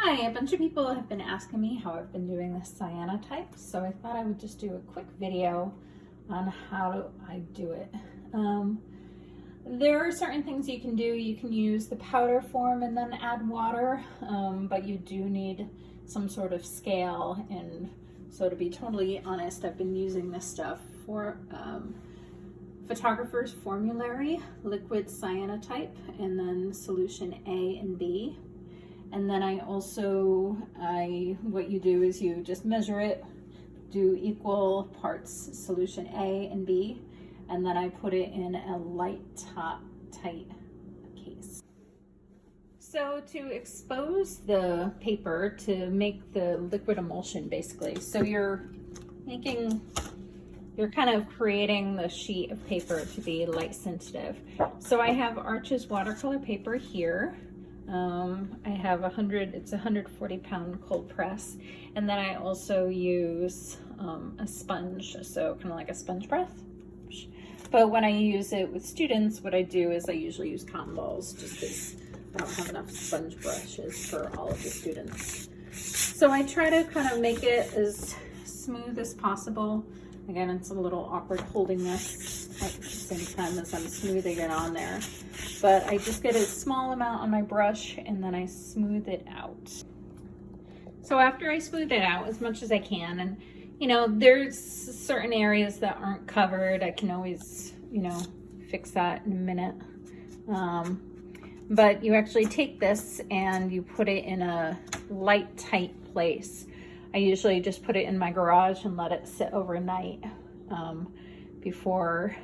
Hi, a bunch of people have been asking me how I've been doing this cyanotype, so I thought I would just do a quick video on how I do it. There are certain things you can do. You can use the powder form and then add water, but you do need some sort of scale. And so to be totally honest, I've been using this stuff for photographer's Formulary, liquid cyanotype, and then solution A and B. And then what you do is you just measure it, do equal parts solution A and B, and then I put it in a light top tight case. So to expose the paper to make the liquid emulsion basically, so you're kind of creating the sheet of paper to be light sensitive. So I have Arches watercolor paper here. I have it's a 140-pound cold press, and then I also use a sponge, so kind of like a sponge breath. But when I use it with students, what I do is I usually use cotton balls, just because I don't have enough sponge brushes for all of the students. So I try to kind of make it as smooth as possible. Again, it's a little awkward holding this at the same time as I'm smoothing it on there. But I just get a small amount on my brush and then I smooth it out. So after I smooth it out as much as I can, and you know, there's certain areas that aren't covered, I can always, you know, fix that in a minute. But you actually take this and you put it in a light, tight place. I usually just put it in my garage and let it sit overnight before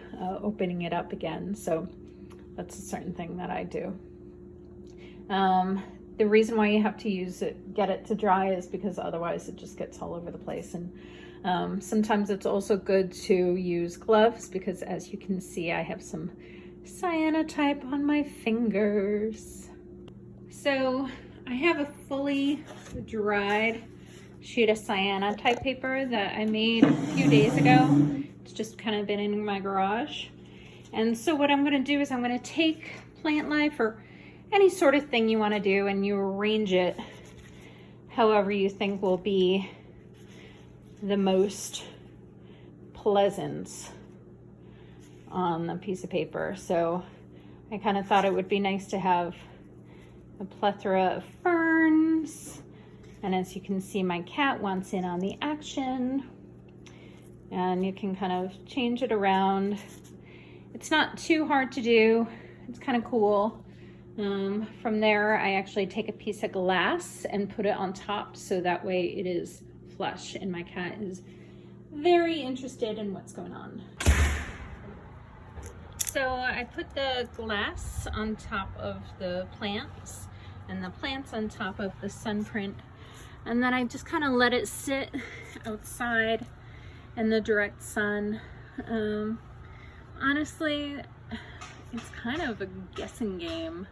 opening it up again. So that's a certain thing that I do. The reason why you have to get it to dry is because otherwise it just gets all over the place. And sometimes it's also good to use gloves because, as you can see, I have some cyanotype on my fingers. So I have a fully dried sheet of cyanotype paper that I made a few days ago. It's just kind of been in my garage. And so what I'm going to do is I'm going to take plant life or any sort of thing you want to do, and you arrange it however you think will be the most pleasant on the piece of paper. So I kind of thought it would be nice to have a plethora of ferns. And as you can see, my cat wants in on the action, and you can kind of change it around. It's not too hard to do. It's kind of cool. From there, I actually take a piece of glass and put it on top so that way it is flush, and my cat is very interested in what's going on. So I put the glass on top of the plants and the plants on top of the sun print. And then I just kind of let it sit outside in the direct sun. Honestly, it's kind of a guessing game.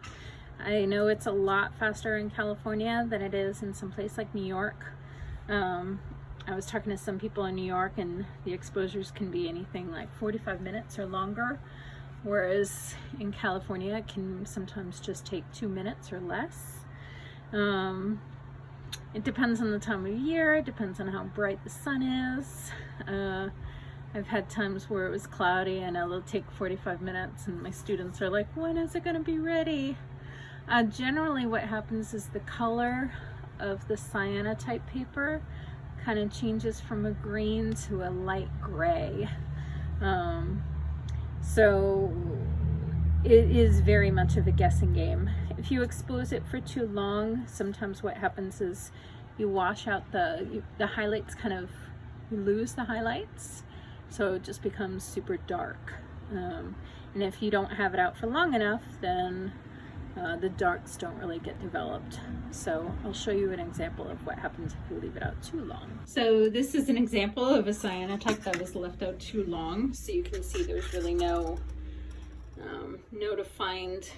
I know it's a lot faster in California than it is in some place like New York. I was talking to some people in New York, and the exposures can be anything like 45 minutes or longer, whereas in California it can sometimes just take 2 minutes or less. It depends on the time of year, it depends on how bright the sun is. I've had times where it was cloudy and it'll take 45 minutes and my students are like, when is it going to be ready? Generally what happens is the color of the cyanotype paper kind of changes from a green to a light gray. So it is very much of a guessing game. If you expose it for too long, sometimes what happens is you wash out the highlights, you lose the highlights, so it just becomes super dark. And if you don't have it out for long enough, then the darks don't really get developed. So I'll show you an example of what happens if you leave it out too long. So this is an example of a cyanotype that was left out too long. So you can see there's really no defined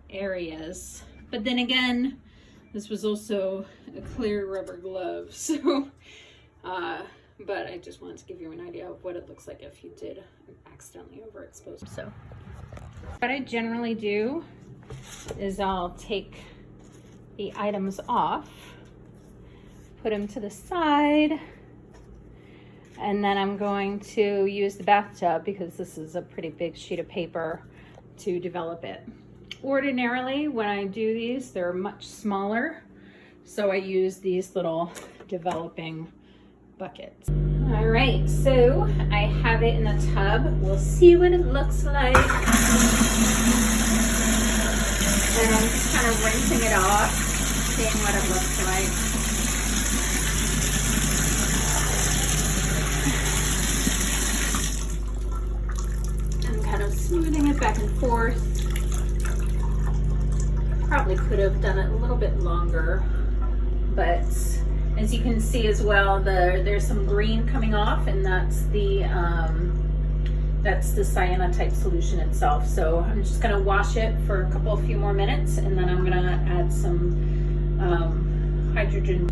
areas. But then again, this was also a clear rubber glove. So, but I just wanted to give you an idea of what it looks like if you did accidentally overexpose. So what I generally do is I'll take the items off, put them to the side, and then I'm going to use the bathtub because this is a pretty big sheet of paper to develop it. Ordinarily, when I do these, they're much smaller, so I use these little developing buckets. All right, so I have it in the tub. We'll see what it looks like. And I'm just kind of rinsing it off, seeing what it looks like. I'm kind of smoothing it back and forth. Probably could have done it a little bit longer, but as you can see as well, there's some green coming off, and that's the cyanotype solution itself. So I'm just gonna wash it for a few more minutes, and then I'm gonna add some hydrogen.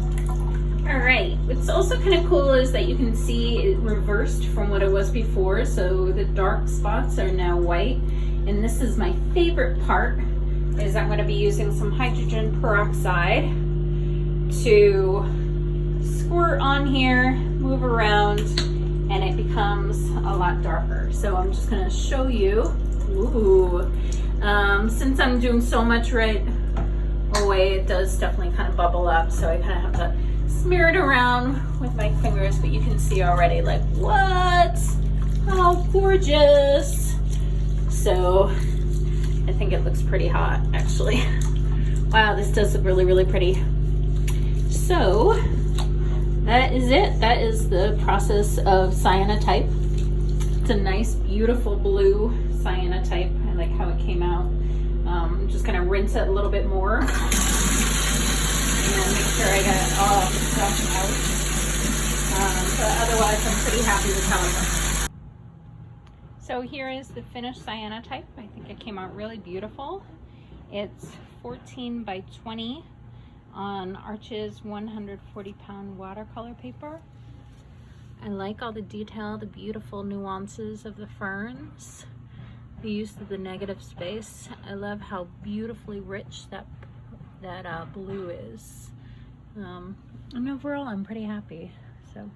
All right, what's also kind of cool is that you can see it reversed from what it was before. So the dark spots are now white, and this is my favorite part, is I'm going to be using some hydrogen peroxide to squirt on here, move around, and it becomes a lot darker. So I'm just going to show you. Ooh. Since I'm doing so much right away, it does definitely kind of bubble up, so I kind of have to smear it around with my fingers, but you can see already, like, what? How gorgeous. So I think it looks pretty hot, actually. Wow, this does look really, really pretty. So that is it. That is the process of cyanotype. It's a nice, beautiful blue cyanotype. I like how it came out. I'm just gonna rinse it a little bit more and make sure I get all of the stuff out. But otherwise, I'm pretty happy with how it looks. So here is the finished cyanotype. I think it came out really beautiful. It's 14 by 20 on Arches 140-pound watercolor paper. I like all the detail, the beautiful nuances of the ferns, the use of the negative space. I love how beautifully rich that blue is. And overall, I'm pretty happy. So.